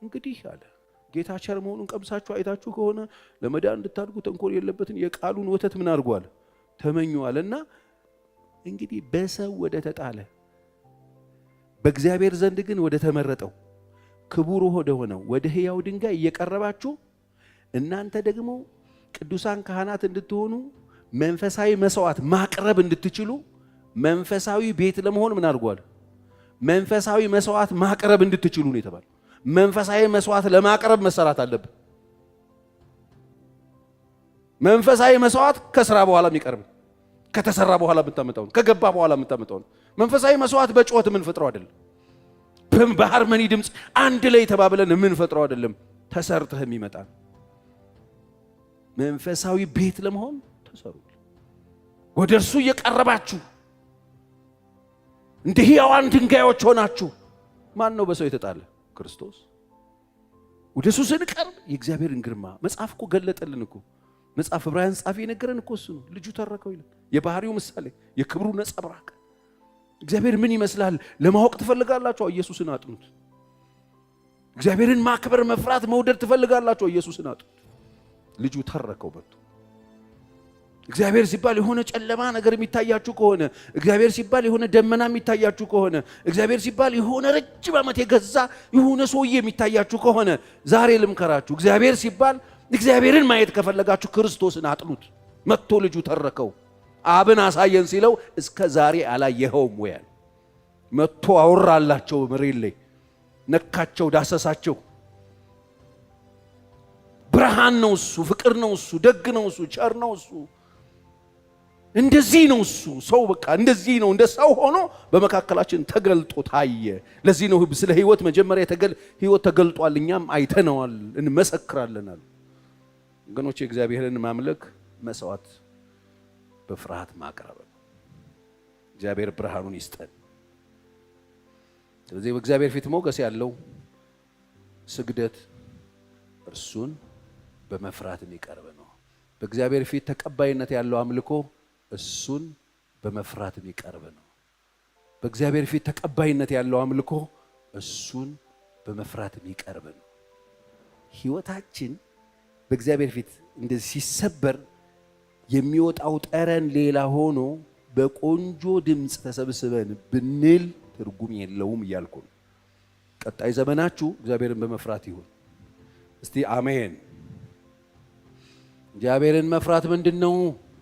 እንግዲህ አለ ጌታ ቸር መሆኑን ቀምሳችሁ አይታችሁ ከሆነ ለመዳን እንድታድጉ ተንኮል የለበትን የቃሉን ወተት ምን አድርጓል ተመኙአልና እንግዲህ በሰው ወደ ተጣለ በእግዚአብሔር ዘንድ ግን ወደ ተመረጠው ክቡር ወደ ሆነው ወደ ሕያው ድንጋይ እየቀረባችሁ እናንተ ደግሞ ቅዱሳን ካህናት እንድትሆኑ መንፈሳዊ መስዋዕት ማቅረብ እንድትችሉ መንፈሳዊ ቤት ለመሆን ምን አድርጓል መንፈሳዊ መስዋዕት ማቅረብ እንድትችሉ ነው የተባለው። መንፈሳዊ መስዋዕት ለማቅረብ መሰራት አለበት። መንፈሳዊ መስዋዕት ከስራ በኋላ የሚቀርብ ከተሰራ በኋላ የምታመጣው ከገባ በኋላ የምታመጣው መንፈሳዊ መስዋዕት በጮት ምን ፈጥረው አይደለም። በሃርመኒ ድምጽ አንድ ላይ ተባብለን ምን ፈጥረው አይደለም። ተሰርተህ የሚመጣ መንፈሳዊ ቤት ለመሆን ተሰሩ። ወደ እርሱ እየቀረባችሁ እንደ ሕያዋን ድንጋዮች ሆናችሁ ማን ነው በሰው የተጣለ? ክርስቶስ። ወደ እሱ ስንቀርብ የእግዚአብሔርን ግርማ መጽሐፍ እኮ ገለጠልን እኮ። መጽሐፍ ዕብራውያን ጻፊ የነገረን እኮ እሱ ነው። ልጁ ተረከው ይላል። የባህሪው ምሳሌ የክብሩ ነጸብራቅ። እግዚአብሔር ምን ይመስላል ለማወቅ ትፈልጋላችሁ? ኢየሱስን አጥኑት። እግዚአብሔርን ማክበር፣ መፍራት፣ መውደድ ትፈልጋላችሁ? ኢየሱስን አጥኑት። ልጁ ተረከው በቱ። እግዚአብሔር ሲባል የሆነ ጨለማ ነገር የሚታያችሁ ከሆነ፣ እግዚአብሔር ሲባል የሆነ ደመና የሚታያችሁ ከሆነ፣ እግዚአብሔር ሲባል የሆነ ረጅም ዓመት የገዛ የሆነ ሰውዬ የሚታያችሁ ከሆነ ዛሬ ልምከራችሁ። እግዚአብሔር ሲባል እግዚአብሔርን ማየት ከፈለጋችሁ ክርስቶስን አጥኑት። መጥቶ ልጁ ተረከው አብን አሳየን ሲለው እስከ ዛሬ አላየኸውም ወይ? መጥቶ አወራላቸው፣ መሬት ላይ ነካቸው፣ ዳሰሳቸው። ብርሃን ነው እሱ፣ ፍቅር ነው እሱ፣ ደግ ነው እሱ፣ ቸር ነው እሱ። እንደዚህ ነው እሱ። ሰው በቃ እንደዚህ ነው፣ እንደ ሰው ሆኖ በመካከላችን ተገልጦ ታየ። ለዚህ ነው ስለ ሕይወት መጀመሪያ ሕይወት ተገልጧል፣ እኛም አይተነዋል፣ እንመሰክራለን አሉ። ወገኖች እግዚአብሔርን ማምለክ መስዋዕት በፍርሃት ማቅረብ ነው። እግዚአብሔር ብርሃኑን ይስጠን። ስለዚህ በእግዚአብሔር ፊት ሞገስ ያለው ስግደት እርሱን በመፍራት የሚቀርብ ነው። በእግዚአብሔር ፊት ተቀባይነት ያለው አምልኮ እሱን በመፍራት የሚቀርብ ነው። በእግዚአብሔር ፊት ተቀባይነት ያለው አምልኮ እሱን በመፍራት የሚቀርብ ነው። ሕይወታችን በእግዚአብሔር ፊት እንደዚህ ሲሰበር የሚወጣው ጠረን ሌላ ሆኖ በቆንጆ ድምፅ ተሰብስበን ብንል ትርጉም የለውም እያልኩ ነው። ቀጣይ ዘመናችሁ እግዚአብሔርን በመፍራት ይሁን። እስቲ አሜን። እግዚአብሔርን መፍራት ምንድነው?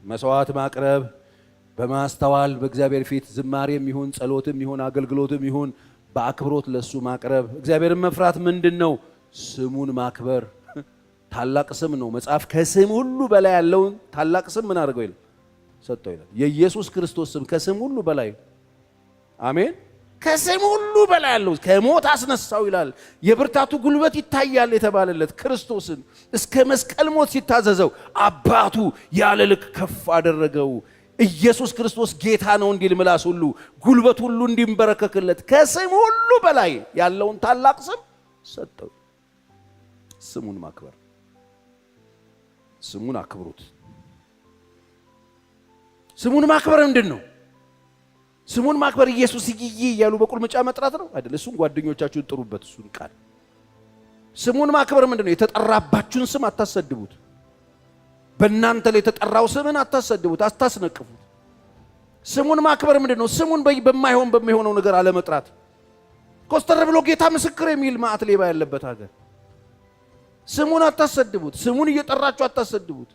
መስዋዕት ማቅረብ በማስተዋል በእግዚአብሔር ፊት ዝማሬም ይሁን ጸሎትም ይሁን አገልግሎትም ይሁን በአክብሮት ለሱ ማቅረብ። እግዚአብሔርን መፍራት ምንድነው? ስሙን ማክበር። ታላቅ ስም ነው። መጽሐፍ ከስም ሁሉ በላይ ያለውን ታላቅ ስም ምን አድርገው ይላል? ሰጠው ይላል። የኢየሱስ ክርስቶስ ስም ከስም ሁሉ በላይ። አሜን። ከስም ሁሉ በላይ ያለው ከሞት አስነሳው ይላል። የብርታቱ ጉልበት ይታያል የተባለለት ክርስቶስን እስከ መስቀል ሞት ሲታዘዘው አባቱ ያለ ልክ ከፍ አደረገው። ኢየሱስ ክርስቶስ ጌታ ነው እንዲል ምላስ ሁሉ ጉልበት ሁሉ እንዲንበረከክለት ከስም ሁሉ በላይ ያለውን ታላቅ ስም ሰጠው። ስሙን ማክበር። ስሙን አክብሩት። ስሙን ማክበር ምንድን ነው? ስሙን ማክበር ኢየሱስ ይይ ያሉ በቁልምጫ መጥራት ነው አይደል? እሱን ጓደኞቻችሁን ጥሩበት። እሱን ቃል ስሙን ማክበር ምንድነው? የተጠራባችሁን ስም አታሰድቡት። በእናንተ ላይ የተጠራው ስምን አታሰድቡት፣ አታስነቅፉት። ስሙን ማክበር ምንድነው? ስሙን በማይሆነው ነገር አለመጥራት። ኮስተር ብሎ ጌታ ምስክር የሚል ማዕት ሌባ ያለበት ሀገር ስሙን አታሰድቡት። ስሙን እየጠራችሁ አታሰድቡት።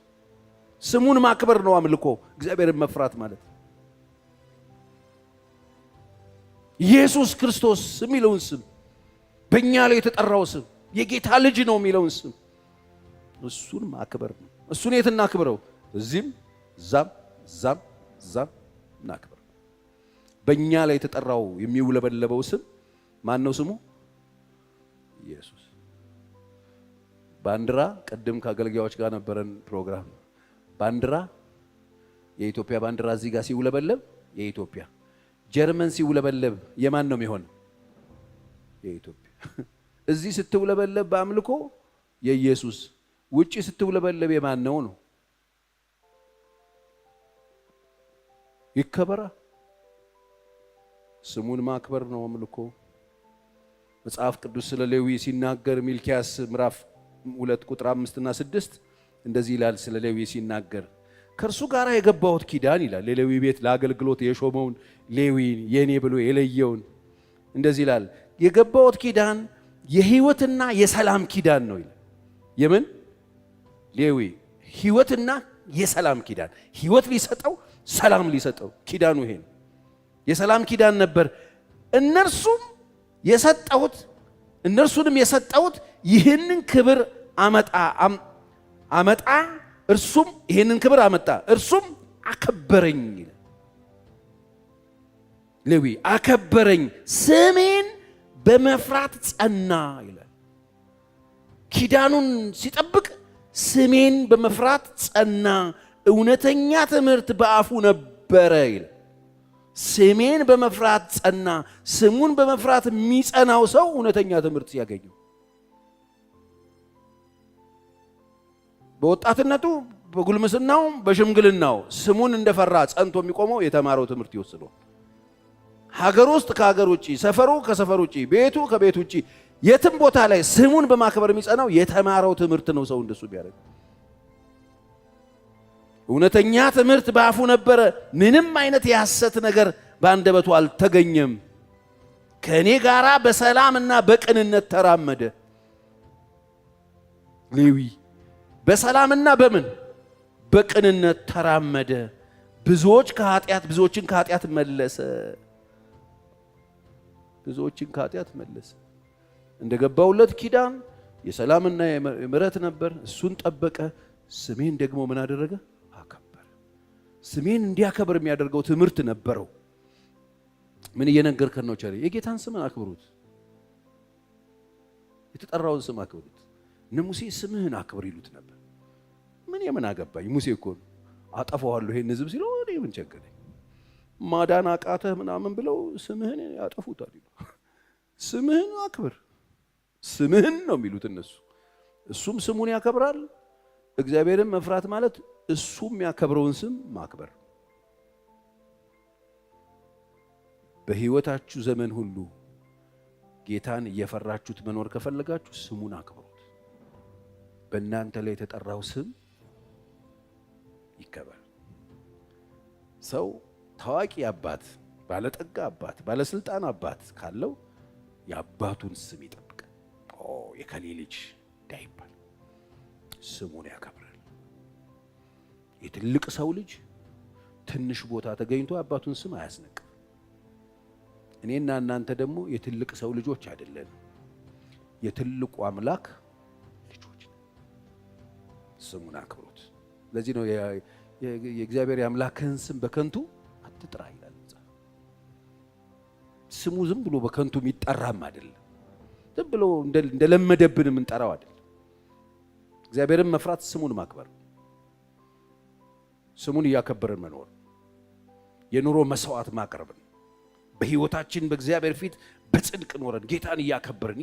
ስሙን ማክበር ነው አምልኮ፣ እግዚአብሔርን መፍራት ማለት። ኢየሱስ ክርስቶስ የሚለውን ስም በእኛ ላይ የተጠራው ስም የጌታ ልጅ ነው የሚለውን ስም እሱን ማክበር ነው። እሱን የት እናክብረው? እዚህም ዛም እናክብር። በእኛ ላይ የተጠራው የሚውለበለበው ስም ማን ነው? ስሙ ኢየሱስ። ባንዲራ ቀደም ከአገልጋዮች ጋር ነበረን ፕሮግራም። ባንዲራ የኢትዮጵያ ባንዲራ እዚህ ጋር ሲውለበለብ የኢትዮጵያ፣ ጀርመን ሲውለበለብ የማን ነው የሚሆን? የኢትዮጵያ። እዚህ ስትውለበለብ በአምልኮ የኢየሱስ፣ ውጪ ስትውለበለብ የማን ነው? ይከበራ። ስሙን ማክበር ነው አምልኮ። መጽሐፍ ቅዱስ ስለ ሌዊ ሲናገር ሚልኪያስ ምዕራፍ 2 ቁጥር 5 እና 6 እንደዚህ ይላል። ስለ ሌዊ ሲናገር ከእርሱ ጋር የገባሁት ኪዳን ይላል። ለሌዊ ቤት ለአገልግሎት የሾመውን ሌዊን የኔ ብሎ የለየውን እንደዚህ ይላል። የገባሁት ኪዳን የሕይወትና የሰላም ኪዳን ነው ይላል። የምን ሌዊ ሕይወትና የሰላም ኪዳን፣ ሕይወት ሊሰጠው ሰላም ሊሰጠው ኪዳኑ ይሄ ነው። የሰላም ኪዳን ነበር። እነርሱንም የሰጠሁት ይህንን ክብር አመጣ እርሱም ይህንን ክብር አመጣ እርሱም አከበረኝ ይላል። ሌዊ አከበረኝ፣ ስሜን በመፍራት ጸና ይላል። ኪዳኑን ሲጠብቅ ስሜን በመፍራት ጸና፣ እውነተኛ ትምህርት በአፉ ነበረ ይላል። ስሜን በመፍራት ጸና። ስሙን በመፍራት የሚጸናው ሰው እውነተኛ ትምህርት ሲያገኘው በወጣትነቱ፣ በጉልምስናው፣ በሽምግልናው ስሙን እንደፈራ ጸንቶ የሚቆመው የተማረው ትምህርት ይወስነው። ሀገር ውስጥ ከሀገር ውጪ፣ ሰፈሩ ከሰፈር ውጪ፣ ቤቱ ከቤት ውጪ፣ የትም ቦታ ላይ ስሙን በማክበር የሚጸናው የተማረው ትምህርት ነው። ሰው እንደሱ ቢያደርግ እውነተኛ ትምህርት በአፉ ነበረ፣ ምንም አይነት የሐሰት ነገር በአንደበቱ አልተገኘም። ከእኔ ጋራ በሰላምና በቅንነት ተራመደ። ሌዊ በሰላምና በምን በቅንነት ተራመደ። ብዙዎችን ከኃጢአት መለሰ። እንደገባውለት ኪዳን የሰላምና የምሕረት ነበር። እሱን ጠበቀ። ስሜን ደግሞ ምን አደረገ? አከበረ። ስሜን እንዲያከብር የሚያደርገው ትምህርት ነበረው። ምን እየነገርከን ነው? ቸሬ የጌታን ስምን አክብሩት፣ የተጠራውን ስም አክብሩት። እነ ሙሴ ስምህን አክብር ይሉት ነበር። ምን የምን አገባኝ? ሙሴ እኮ አጠፋዋለሁ ይሄን ሕዝብ ሲለው እኔ ምን ቸገረኝ? ማዳን አቃተህ ምናምን ብለው ስምህን ያጠፉታል። ስምህን አክብር፣ ስምህን ነው የሚሉት እነሱ። እሱም ስሙን ያከብራል። እግዚአብሔርን መፍራት ማለት እሱም ያከብረውን ስም ማክበር። በሕይወታችሁ ዘመን ሁሉ ጌታን እየፈራችሁት መኖር ከፈለጋችሁ ስሙን አክብሩት። በእናንተ ላይ የተጠራው ስም ይከበር። ሰው ታዋቂ አባት፣ ባለጠጋ አባት፣ ባለስልጣን አባት ካለው የአባቱን ስም ይጠብቃል። የከሌ ልጅ እንዳይባል ስሙን ያከብራል። የትልቅ ሰው ልጅ ትንሽ ቦታ ተገኝቶ አባቱን ስም አያስነቅም። እኔና እናንተ ደግሞ የትልቅ ሰው ልጆች አይደለን፣ የትልቁ አምላክ ልጆች። ስሙን አክብሩት። ለዚህ ነው የእግዚአብሔር የአምላክህን ስም በከንቱ አትጥራ ይላል። ስሙ ዝም ብሎ በከንቱ የሚጠራም አይደለም። ዝም ብሎ እንደለመደብን የምንጠራው አይደለም። እግዚአብሔርን መፍራት ስሙን ማክበር፣ ስሙን እያከበርን መኖር፣ የኑሮ መስዋዕት ማቅረብ ነው። በሕይወታችን በእግዚአብሔር ፊት በጽድቅ ኖረን ጌታን እያከበርን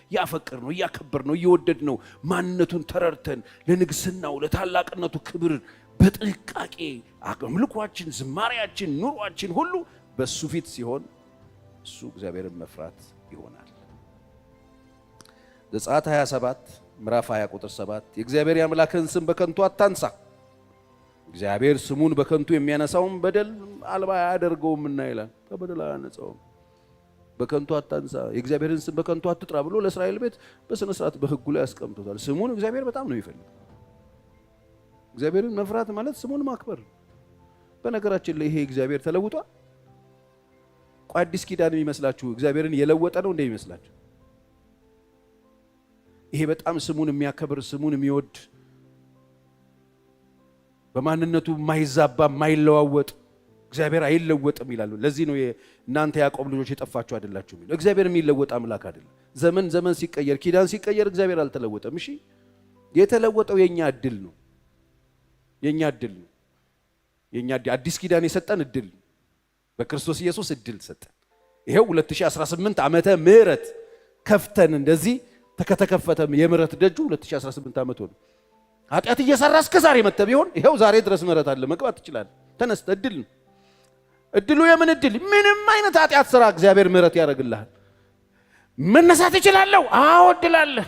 እያፈቅር ነው እያከበር ነው እየወደድ ነው ማንነቱን ተረድተን ለንግስናው ለታላቅነቱ ክብር በጥንቃቄ አምልኳችን፣ ዝማሬያችን፣ ኑሯችን ሁሉ በሱ ፊት ሲሆን እሱ እግዚአብሔርን መፍራት ይሆናል። ዘጸአት 27 ምዕራፍ 20 ቁጥር 7 የእግዚአብሔር የአምላክህን ስም በከንቱ አታንሳ፣ እግዚአብሔር ስሙን በከንቱ የሚያነሳውን በደል አልባ አያደርገውምና ይላል። ከበደል አያነጻውም። በከንቱ አታንሳ፣ የእግዚአብሔርን ስም በከንቱ አትጥራ ብሎ ለእስራኤል ቤት በስነ ስርዓት በሕጉ ላይ ያስቀምጦታል። ስሙን እግዚአብሔር በጣም ነው የሚፈልገው። እግዚአብሔርን መፍራት ማለት ስሙን ማክበር። በነገራችን ላይ ይሄ እግዚአብሔር ተለውጧል። አዲስ ኪዳን የሚመስላችሁ እግዚአብሔርን የለወጠ ነው እንደ ይመስላችሁ? ይሄ በጣም ስሙን የሚያከብር ስሙን የሚወድ በማንነቱ የማይዛባ የማይለዋወጥ እግዚአብሔር አይለወጥም ይላሉ። ለዚህ ነው እናንተ ያዕቆብ ልጆች የጠፋችሁ አይደላችሁ የሚለው። እግዚአብሔር የሚለወጥ አምላክ አይደለም። ዘመን ሲቀየር፣ ኪዳን ሲቀየር እግዚአብሔር አልተለወጠም። እሺ፣ የተለወጠው የኛ እድል ነው። የኛ እድል ነው። የኛ አዲስ ኪዳን የሰጠን እድል ነው። በክርስቶስ ኢየሱስ እድል ሰጠን። ይሄው 2018 ዓመተ ምህረት ከፍተን እንደዚህ ከተከፈተ የምህረት ደጁ 2018 ዓመት ሆነ። ኃጢአት እየሰራ እስከ ዛሬ መጥተህ ቢሆን ይሄው ዛሬ ድረስ ምህረት አለ፣ መግባት ትችላለህ። ተነስተህ እድል ነው። እድሉ የምን እድል? ምንም አይነት ኃጢአት ስራ እግዚአብሔር ምህረት ያደርግልሃል። መነሳት እችላለሁ። አዎ እድላለህ።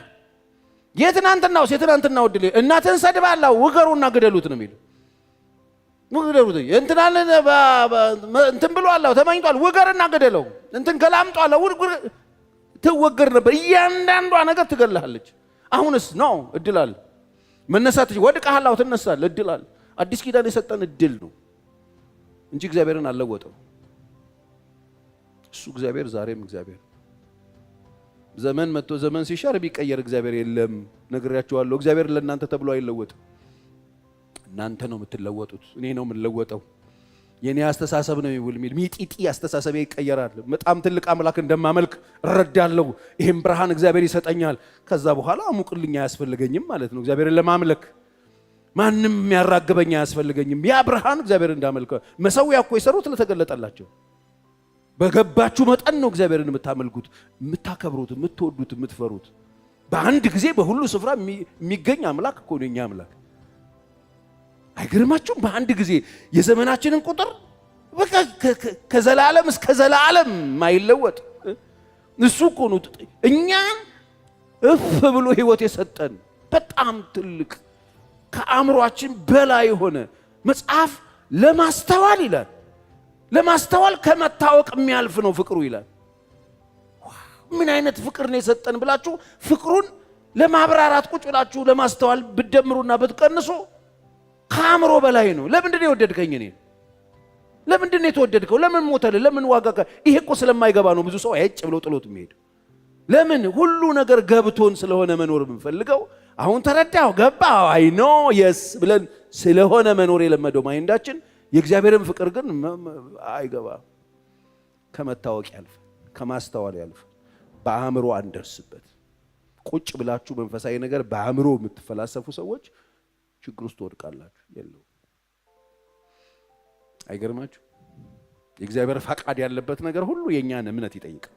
የትናንትናው እድል እናትን ሰድባለሁ ውገሩና ግደሉት ነው የሚለው። ውገሩት እንትናን እንትን ብሏል ተመኝቷል ውገርና ግደለው። እንትን ገላምጧል ትወገር ነበር። እያንዳንዷ ነገር ትገላለች። አሁንስ ነው እድል አለ። መነሳት ወድቀሃል ትነሳለህ። እድል አለ። አዲስ ኪዳን የሰጠን እድል ነው እንጂ እግዚአብሔርን አልለወጠው። እሱ እግዚአብሔር ዛሬም እግዚአብሔር። ዘመን መጥቶ ዘመን ሲሻር ቢቀየር እግዚአብሔር የለም። ነግሬያችኋለሁ። እግዚአብሔር ለእናንተ ተብሎ አይለወጥም። እናንተ ነው የምትለወጡት። እኔ ነው የምለወጠው። የኔ አስተሳሰብ ነው የሚል ሚጢጢ አስተሳሰብ ይቀየራል። በጣም ትልቅ አምላክ እንደማመልክ እረዳለሁ። ይሄን ብርሃን እግዚአብሔር ይሰጠኛል። ከዛ በኋላ አሙቅልኝ አያስፈልገኝም ማለት ነው። እግዚአብሔርን ለማምለክ ማንም የሚያራግበኝ አያስፈልገኝም። ያ ብርሃን እግዚአብሔር እንዳመልከው መሰዊያ እኮ የሰሩት ለተገለጠላቸው በገባችሁ መጠን ነው እግዚአብሔርን የምታመልኩት፣ የምታከብሩት፣ የምትወዱት፣ የምትፈሩት። በአንድ ጊዜ በሁሉ ስፍራ የሚገኝ አምላክ እኮ ነው የኛ አምላክ። አይገርማችሁም? በአንድ ጊዜ የዘመናችንን ቁጥር በቃ ከዘላለም እስከ ዘላለም ማይለወጥ እሱ እኮ ነው እኛን እፍ ብሎ ህይወት የሰጠን። በጣም ትልቅ ከአእምሯችን በላይ የሆነ መጽሐፍ ለማስተዋል ይላል። ለማስተዋል ከመታወቅ የሚያልፍ ነው ፍቅሩ ይላል። ምን አይነት ፍቅር ነው የሰጠን ብላችሁ ፍቅሩን ለማብራራት ቁጭ ብላችሁ ለማስተዋል ብትደምሩና ብትቀንሱ ከአእምሮ በላይ ነው። ለምንድን ነው የወደድከኝ? እኔ ለምንድን ነው የተወደድከው? ለምን ሞተልህ? ለምን ዋጋ? ይሄ እኮ ስለማይገባ ነው ብዙ ሰው አይጭ ብሎ ጥሎት የሚሄድ። ለምን? ሁሉ ነገር ገብቶን ስለሆነ መኖር የምንፈልገው። አሁን ተረዳው ገባው አይ ኖ የስ ብለን ስለሆነ መኖር የለመደው ማይንዳችን። የእግዚአብሔርን ፍቅር ግን አይገባ። ከመታወቅ ያልፍ፣ ከማስተዋል ያልፍ። በአእምሮ አንደርስበት። ቁጭ ብላችሁ መንፈሳዊ ነገር በአእምሮ የምትፈላሰፉ ሰዎች ችግር ውስጥ ወድቃላችሁ። የለው አይገርማችሁ? የእግዚአብሔር ፈቃድ ያለበት ነገር ሁሉ የኛን እምነት ይጠይቃል።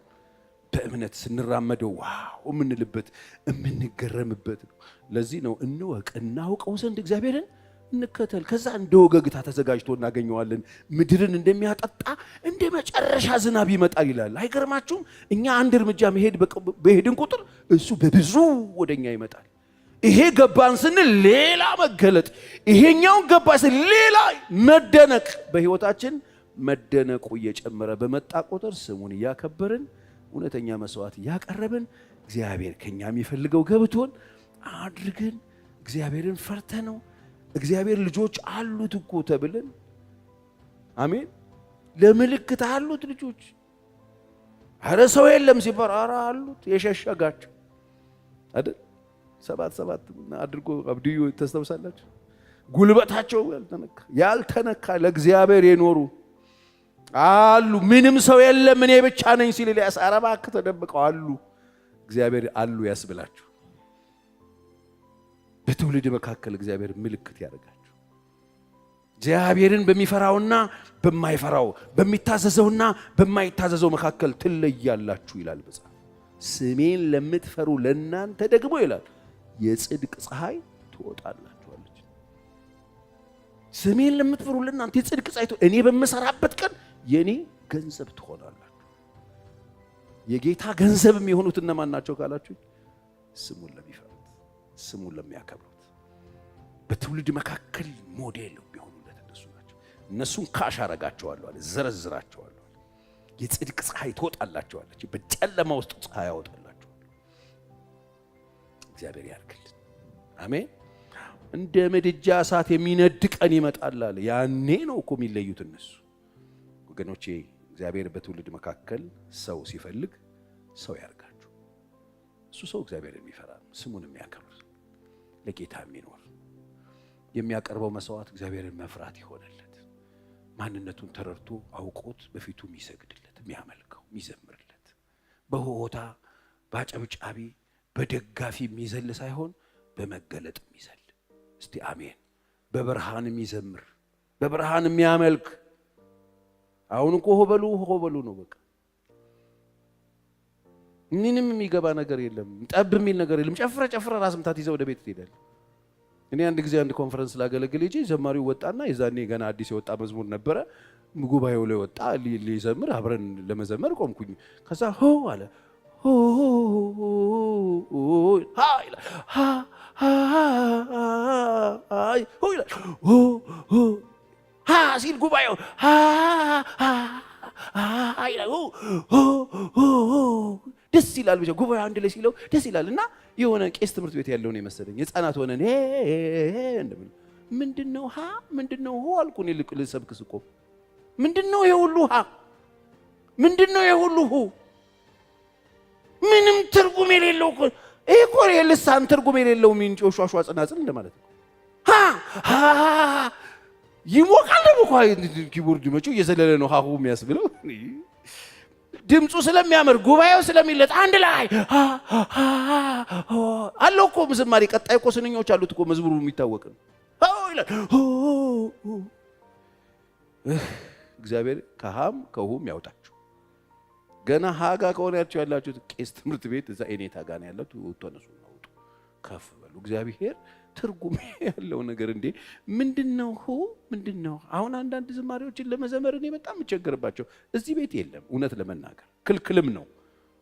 በእምነት ስንራመደው ዋው የምንልበት የምንገረምበት ነው። ለዚህ ነው እንወቅ እናውቀው ዘንድ እግዚአብሔርን እንከተል። ከዛ እንደ ወገግታ ተዘጋጅቶ እናገኘዋለን። ምድርን እንደሚያጠጣ እንደ መጨረሻ ዝናብ ይመጣል ይላል። አይገርማችሁም? እኛ አንድ እርምጃ በሄድን ቁጥር እሱ በብዙ ወደኛ ይመጣል። ይሄ ገባን ስንል ሌላ መገለጥ፣ ይሄኛው ገባ ስንል ሌላ መደነቅ። በህይወታችን መደነቁ እየጨመረ በመጣ ቁጥር ስሙን እያከበርን እውነተኛ መስዋዕት እያቀረብን እግዚአብሔር ከኛ የሚፈልገው ገብቶን አድርገን እግዚአብሔርን ፈርተነው እግዚአብሔር ልጆች አሉት እኮ ተብለን አሜን። ለምልክት አሉት ልጆች። አረ ሰው የለም ሲባል አረ አሉት የሸሸጋቸው አይደል? ሰባት አድርጎ አብድዩ ተስተውሳላችሁ። ጉልበታቸው ያልተነካ ለእግዚአብሔር የኖሩ አሉ። ምንም ሰው የለም እኔ ብቻ ነኝ ሲል ኤልያስ ኧረ እባክህ ተደብቀው አሉ። እግዚአብሔር አሉ ያስብላችሁ። በትውልድ መካከል እግዚአብሔር ምልክት ያደርጋችሁ። እግዚአብሔርን በሚፈራውና በማይፈራው በሚታዘዘውና በማይታዘዘው መካከል ትለያላችሁ ይላል መጽሐፍ። ስሜን ለምትፈሩ ለእናንተ ደግሞ ይላል የጽድቅ ፀሐይ ትወጣላችኋለች። ስሜን ለምትፈሩ ለእናንተ የጽድቅ ፀሐይ እኔ በምሰራበት ቀን የኔ ገንዘብ ትሆናላችሁ። የጌታ ገንዘብ የሚሆኑት እነማን ናቸው ካላችሁ ስሙን ለሚፈሩት፣ ስሙን ለሚያከብሩት፣ በትውልድ መካከል ሞዴል የሚሆኑለት እነሱ ናቸው። እነሱን ካሽ አረጋቸዋለሁ አለ፣ ዘረዝራቸዋለሁ። የጽድቅ ፀሐይ ትወጣላችኋለች፣ በጨለማ ውስጥ ፀሐይ ያወጣላችኋል። እግዚአብሔር ያርክልን። አሜን። እንደ ምድጃ እሳት የሚነድ ቀን ይመጣል አለ። ያኔ ነው እኮ የሚለዩት እነሱ። ወገኖቼ እግዚአብሔር በትውልድ መካከል ሰው ሲፈልግ ሰው ያርጋችሁ። እሱ ሰው እግዚአብሔር የሚፈራ ስሙን የሚያከብር ለጌታ የሚኖር የሚያቀርበው መስዋዕት እግዚአብሔርን መፍራት ይሆንለት። ማንነቱን ተረድቶ አውቆት በፊቱ የሚሰግድለት፣ የሚያመልከው፣ የሚዘምርለት በሆታ ባጨብጫቢ በደጋፊ የሚዘል ሳይሆን በመገለጥ የሚዘል። እስቲ አሜን። በብርሃን የሚዘምር በብርሃን የሚያመልክ። አሁን እኮ ሆበሉ ነው በቃ። ምንም የሚገባ ነገር የለም፣ ጠብ የሚል ነገር የለም። ጨፍረ ራስ ምታት ይዘው ወደ ቤት ትሄዳለህ። እኔ አንድ ጊዜ አንድ ኮንፈረንስ ላገለግል እንጂ ዘማሪው ወጣና የዛኔ ገና አዲስ የወጣ መዝሙር ነበረ። ጉባኤው ላይ ወጣ ሊዘምር፣ አብረን ለመዘመር ቆምኩኝ። ከዛ ሆ አለ። ሆ ሲል ጉባኤው ደስ ይላል። ብቻ ጉባኤው አንድ ላይ ሲለው ደስ ይላል። እና የሆነ ቄስ ትምህርት ቤት ያለውን የመሰለኝ ህፃናት ሆነን እንደምን ምንድነው ምንድነው አልኩ። እኔ ልሰብክ ስቆም ምንድነው የሁሉ ምንድነው የሁሉ ምንም ትርጉም የሌለው እኮ ይሄ እኮ የልሳን ትርጉም የሌለው ሚንጮሻሿ ጽናጽል እንደማለት ነው። ይሞቃል ደግሞ እኮ ኪቦርድ መጮ እየዘለለ ነው ሃሁ የሚያስብለው። ድምፁ ስለሚያምር ጉባኤው ስለሚለጥ አንድ ላይ አለው እኮ ዝማሬ። ቀጣይ እኮ ስንኞች አሉት እኮ መዝሙሩ የሚታወቅ ነው። እግዚአብሔር ከሃም ከሁም ያውጣችሁ። ገና ሃጋ ከሆናችሁ ያላችሁት ቄስ ትምህርት ቤት እዛ ኤኔታ ጋር ነው ያለው። ተነሱ ነው ከፍ በሉ። እግዚአብሔር ትርጉም ያለው ነገር እንዴ ምንድነው ምንድነው? አሁን አንዳንድ ዝማሬዎችን ለመዘመር እኔ በጣም የምቸገርባቸው እዚህ ቤት የለም። እውነት ለመናገር ክልክልም ነው።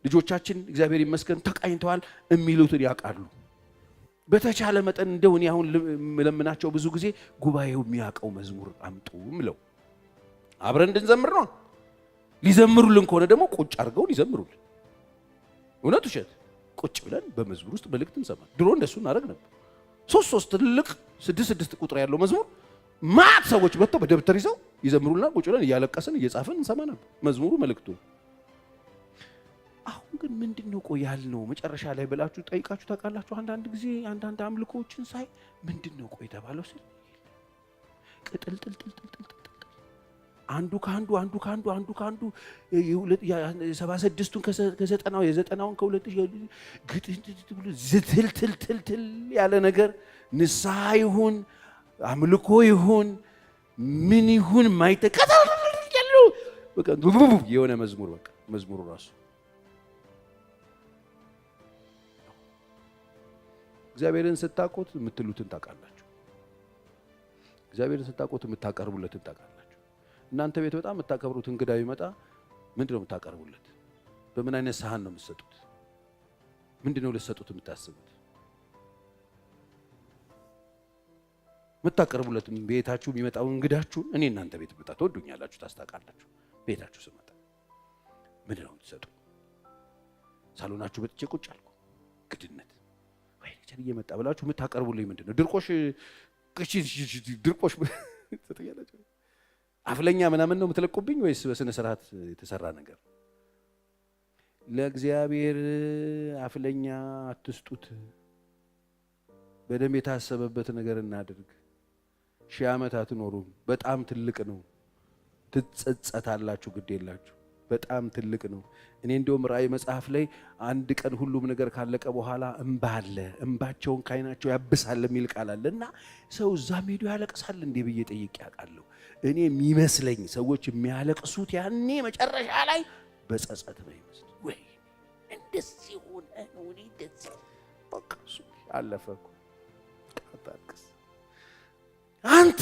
ልጆቻችን እግዚአብሔር ይመስገን ተቃኝተዋል የሚሉትን ያውቃሉ። በተቻለ መጠን እንደው እኔ አሁን ለምናቸው ብዙ ጊዜ ጉባኤው የሚያውቀው መዝሙር አምጡ ምለው አብረን እንድንዘምር ነው። ሊዘምሩልን ከሆነ ደግሞ ቁጭ አድርገው ሊዘምሩልን። እውነት ውሸት ቁጭ ብለን በመዝሙር ውስጥ መልእክት እንሰማለን። ድሮ እንደሱ እናደርግ ነበር። ሶስት ትልቅ 6 ቁጥር ያለው መዝሙር ማት ሰዎች መጥተው በደብተር ይዘው ይዘምሩልና ቁጭ ብለን እያለቀስን እየጻፍን እንሰማ ነበር መዝሙሩ መልእክቱ። አሁን ግን ምንድነው ያልነው መጨረሻ ላይ ብላችሁ ጠይቃችሁ ታውቃላችሁ? አንዳንድ ጊዜ አንዳንድ አምልኮዎችን ሳይ ምንድነው የተባለው ሲል ቅጥልጥልጥልጥልጥል አንዱ ካንዱ 76ቱን ከ90ው የ90ውን ከ2000 ዝትልትልትል ያለ ነገር ንስሐ ይሁን አምልኮ ይሁን ምን ይሁን ማይተከታተል ያለው በቃ የሆነ መዝሙር በቃ መዝሙሩ ራሱ እግዚአብሔርን ስታቆት የምትሉትን ታውቃላችሁ። እግዚአብሔርን ስታቆት የምታቀርቡለትን ታውቃላችሁ። እናንተ ቤት በጣም የምታከብሩት እንግዳ ይመጣ ምንድነው የምታቀርቡለት? በምን አይነት ሳህን ነው የምትሰጡት? ምንድነው ልትሰጡት የምታስቡት? የምታቀርቡለት ቤታችሁ የሚመጣው እንግዳችሁ እኔ እናንተ ቤት ብታ ተወዱኛላችሁ ታስታውቃላችሁ። ቤታችሁ ስመጣ ምንድነው የምትሰጡ? ሳሎናችሁ በጥቼ ቁጭ አልኩ ግድነት ወይ ልጅ እየመጣ ብላችሁ የምታቀርቡልኝ ምንድነው? ድርቆሽ ተጠያላችሁ አፍለኛ ምናምን ነው የምትለቁብኝ ወይስ በስነ ስርዓት የተሰራ ነገር? ለእግዚአብሔር አፍለኛ አትስጡት። በደም የታሰበበት ነገር እናድርግ። 1000 ዓመት አትኖሩም። በጣም ትልቅ ነው። ትጸጸታላችሁ። ግድ የላችሁ። በጣም ትልቅ ነው። እኔ እንደውም ራእይ መጽሐፍ ላይ አንድ ቀን ሁሉም ነገር ካለቀ በኋላ እንባ አለ፣ እንባቸውን ካይናቸው ያብሳል የሚል ቃል አለ እና ሰው እዛም ሄዶ ያለቅሳል እንዴ ብዬ ጠይቄ አውቃለሁ። እኔ የሚመስለኝ ሰዎች የሚያለቅሱት ያኔ መጨረሻ ላይ በጸጸት ነው ይመስል ወይ እንደዚህ ሆነ ነው እንደዚህ በቃ እሱ አለፈ እኮ ቃጣቅስ አንተ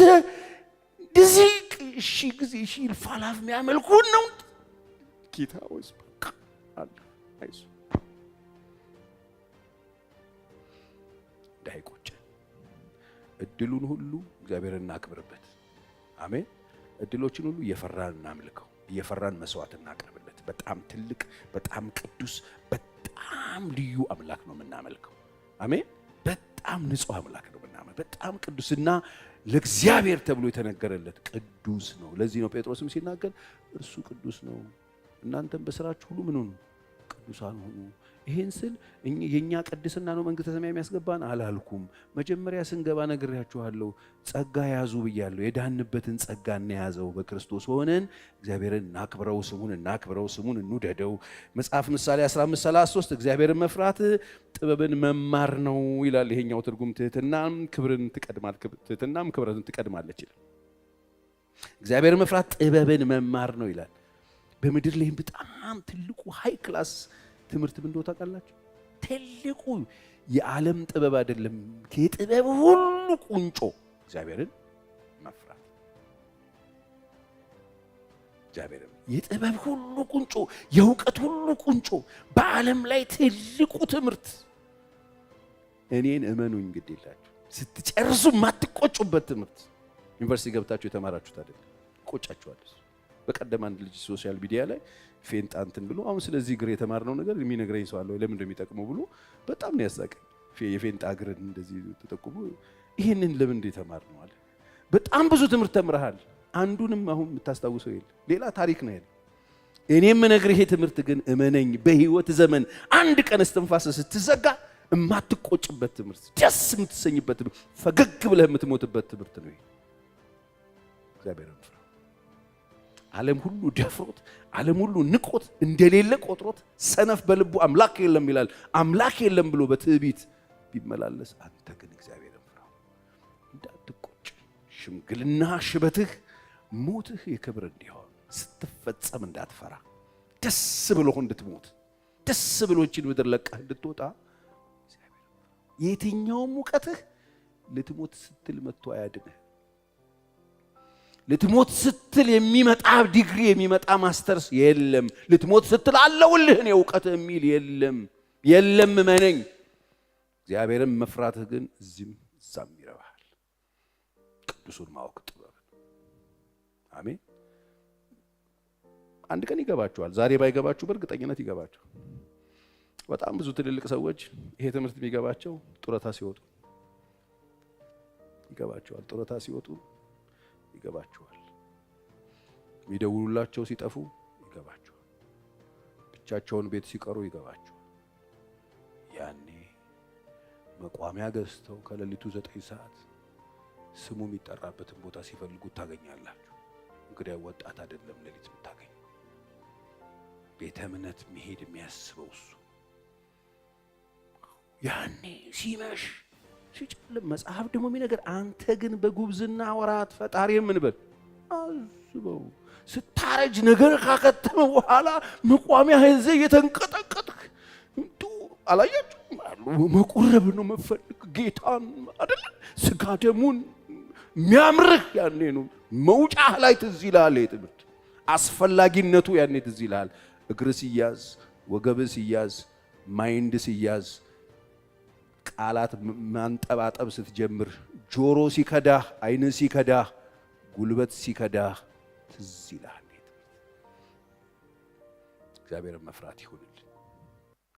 እንደዚህ ጊዜ ይልፋላፍ የሚያመልኩን ነው ጌታ ወይስ በቃ አለ አይሱ ዳይቆጨ እድሉን ሁሉ እግዚአብሔርን እናክብርበት። አሜን። እድሎችን ሁሉ እየፈራን እናምልከው፣ እየፈራን መስዋዕት እናቀርብለት። በጣም ትልቅ፣ በጣም ቅዱስ፣ በጣም ልዩ አምላክ ነው የምናመልከው። አሜን። በጣም ንጹህ አምላክ ነው የምናመልከው። በጣም ቅዱስና ለእግዚአብሔር ተብሎ የተነገረለት ቅዱስ ነው። ለዚህ ነው ጴጥሮስም ሲናገር እርሱ ቅዱስ ነው፣ እናንተም በስራችሁ ሁሉ ምን ሁኑ ቅዱሳን ሁኑ። ይሄን ስል የኛ ቅድስና ነው መንግስተ ሰማይ የሚያስገባን አላልኩም። መጀመሪያ ስንገባ ነግሬያችኋለሁ። ጸጋ ያዙ ብያለሁ። የዳንበትን ጸጋ እንያዘው። በክርስቶስ ሆነን እግዚአብሔርን እናክብረው፣ ስሙን እንውደደው። መጽሐፍ ምሳሌ 15:33 እግዚአብሔርን መፍራት ጥበብን መማር ነው ይላል። ይሄኛው ትርጉም ትህትናም ክብርን ትቀድማለች ይላል። እግዚአብሔርን መፍራት ጥበብን መማር ነው ይላል። በምድር ላይ በጣም ትልቁ ሃይ ክላስ ትምህርት ምን እንደሆነ ታውቃላችሁ? ትልቁ የዓለም ጥበብ አይደለም፣ ከጥበብ ሁሉ ቁንጮ እግዚአብሔርን መፍራት። እግዚአብሔርን የጥበብ ሁሉ ቁንጮ፣ የእውቀት ሁሉ ቁንጮ፣ በዓለም ላይ ትልቁ ትምህርት እኔን እመኑኝ ግዴላችሁ ስትጨርሱ ማትቆጩበት ትምህርት ዩኒቨርሲቲ ገብታችሁ የተማራችሁት አይደል? ቆጫችኋል። በቀደም አንድ ልጅ ሶሻል ሚዲያ ላይ ፌንጣ እንትን ብሎ አሁን ስለዚህ እግር የተማርነው ነገር የሚነግረኝ ሰው አለ ለምን እንደሚጠቅመው ብሎ በጣም ነው ያሳቀኝ። የፌንጣ እግርን እንደዚህ ተጠቅሞ ይሄንን ለምን እንደተማርነው አለ። በጣም ብዙ ትምህርት ተምረሃል፣ አንዱንም አሁን የምታስታውሰው የለ፣ ሌላ ታሪክ ነው ያለ። እኔም የምነግርህ ይሄ ትምህርት ግን እመነኝ በህይወት ዘመን አንድ ቀን እስትንፋስ ስትዘጋ እማትቆጭበት ትምህርት፣ ደስ የምትሰኝበት ትምህርት፣ ፈገግ ብለህ የምትሞትበት ትምህርት ነው። እግዚአብሔርን ፍራ። ዓለም ሁሉ ደፍሮት፣ ዓለም ሁሉ ንቆት እንደሌለ ቆጥሮት ሰነፍ በልቡ አምላክ የለም ይላል። አምላክ የለም ብሎ በትዕቢት ቢመላለስ አንተ ግን እግዚአብሔርን ፍራ። እንዳትቆጭ፣ ሽምግልና ሽበትህ ሞትህ የክብር እንዲሆን ስትፈጸም እንዳትፈራ፣ ደስ ብሎህ እንድትሞት፣ ደስ ብሎችን ምድር ለቀህ እንድትወጣ የትኛውም ሙቀትህ ልትሞት ስትል መጥቶ አያድንህ። ልትሞት ስትል የሚመጣ ዲግሪ የሚመጣ ማስተርስ የለም። ልትሞት ስትል አለውልህ ነው እውቀት የሚል የለም። እመነኝ። እግዚአብሔርን መፍራትህ ግን እዚህም እዛም ይረባሃል። ቅዱሱን ማወቅ ጥበብ። አሜን። አንድ ቀን ይገባችኋል። ዛሬ ባይገባችሁ በእርግጠኝነት ይገባችኋል። በጣም ብዙ ትልልቅ ሰዎች ይሄ ትምህርት የሚገባቸው ጡረታ ሲወጡ ይገባቸዋል። ጡረታ ሲወጡ ይገባቸዋል። የሚደውሉላቸው ሲጠፉ ይገባቸዋል። ብቻቸውን ቤት ሲቀሩ ይገባቸዋል። ያኔ መቋሚያ ገዝተው ከሌሊቱ 9 ሰዓት ስሙ የሚጠራበትን ቦታ ሲፈልጉት ታገኛላችሁ። እንግዲህ ወጣት አይደለም ሌሊት የምታገኙ። ቤተ እምነት መሄድ የሚያስበው እሱ ያኔ ሲመሽ ሲጨልም መጽሐፍ ደግሞ የሚነገር አንተ ግን በጉብዝና ወራት ፈጣሪ ምን በል አስበው። ስታረጅ ነገር ካከተመ በኋላ መቋሚያ ህንዘ የተንቀጠቀጥክ እንቱ አላያችሁም አሉ። መቁረብ ነው መፈልግ ጌታን አይደል? ስጋ ደሙን የሚያምርህ ያኔ ነው። መውጫህ ላይ ትዝ ይልሃል። የትምህርት አስፈላጊነቱ ያኔ ትዝ ይልሃል። እግር ሲያዝ፣ ወገብ ሲያዝ፣ ማይንድ ሲያዝ፣ ቃላት ማንጠባጠብ ስትጀምር፣ ጆሮ ሲከዳህ፣ አይን ሲከዳህ፣ ጉልበት ሲከዳህ ትዝ ይልሃል። እግዚአብሔርን መፍራት ይሁን።